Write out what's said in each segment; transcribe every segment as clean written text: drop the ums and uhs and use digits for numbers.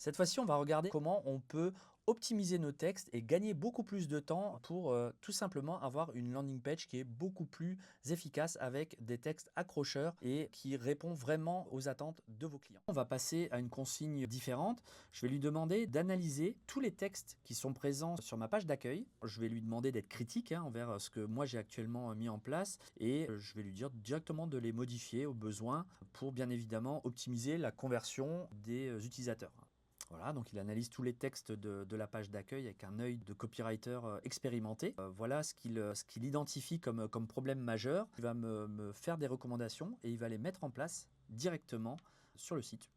Cette fois-ci, on va regarder comment on peut optimiser nos textes et gagner beaucoup plus de temps pour tout simplement avoir une landing page qui est beaucoup plus efficace avec des textes accrocheurs et qui répond vraiment aux attentes de vos clients. On va passer à une consigne différente. Je vais lui demander d'analyser tous les textes qui sont présents sur ma page d'accueil. Je vais lui demander d'être critique envers ce que moi j'ai actuellement mis en place et je vais lui dire directement de les modifier au besoin pour bien évidemment optimiser la conversion des utilisateurs. Voilà, donc il analyse tous les textes de la page d'accueil avec un œil de copywriter expérimenté. Voilà ce qu'il identifie comme problème majeur. Il va me faire des recommandations et il va les mettre en place directement sur le site.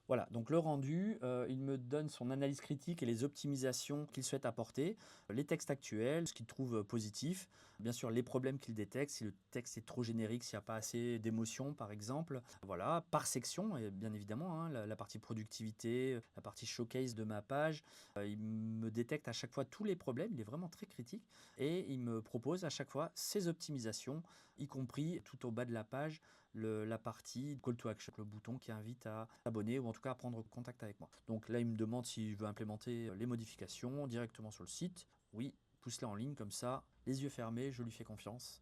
Voilà, donc le rendu, il me donne son analyse critique et les optimisations qu'il souhaite apporter, les textes actuels, ce qu'il trouve positif, bien sûr les problèmes qu'il détecte, si le texte est trop générique, s'il n'y a pas assez d'émotion par exemple. Voilà, par section, et bien évidemment, la partie productivité, la partie showcase de ma page, il me détecte à chaque fois tous les problèmes, il est vraiment très critique, et il me propose à chaque fois ses optimisations, y compris tout au bas de la page, la partie call to action, le bouton qui invite à s'abonner ou en tout cas à prendre contact avec moi. Donc là, il me demande si je veux implémenter les modifications directement sur le site. Oui, pousse-la en ligne comme ça, les yeux fermés, je lui fais confiance.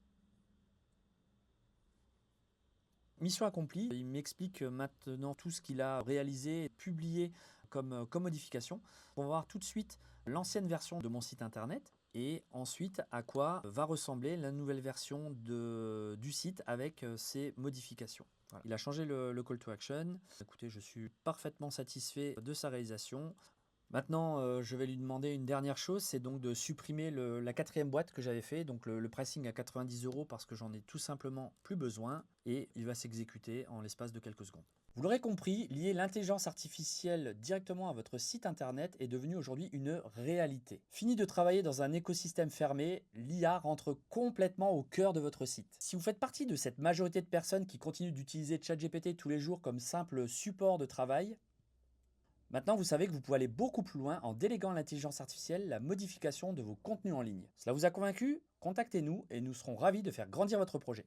Mission accomplie, il m'explique maintenant tout ce qu'il a réalisé et publié comme modification. On va voir tout de suite l'ancienne version de mon site internet et ensuite à quoi va ressembler la nouvelle version du site avec ces modifications. Voilà. Il a changé le call to action. Écoutez, je suis parfaitement satisfait de sa réalisation. Maintenant, je vais lui demander une dernière chose, c'est donc de supprimer la quatrième boîte que j'avais fait, donc le pricing à 90 € parce que j'en ai tout simplement plus besoin et il va s'exécuter en l'espace de quelques secondes. Vous l'aurez compris, lier l'intelligence artificielle directement à votre site internet est devenu aujourd'hui une réalité. Fini de travailler dans un écosystème fermé, l'IA rentre complètement au cœur de votre site. Si vous faites partie de cette majorité de personnes qui continuent d'utiliser ChatGPT tous les jours comme simple support de travail, maintenant, vous savez que vous pouvez aller beaucoup plus loin en déléguant à l'intelligence artificielle la modification de vos contenus en ligne. Cela vous a convaincu? Contactez-nous et nous serons ravis de faire grandir votre projet.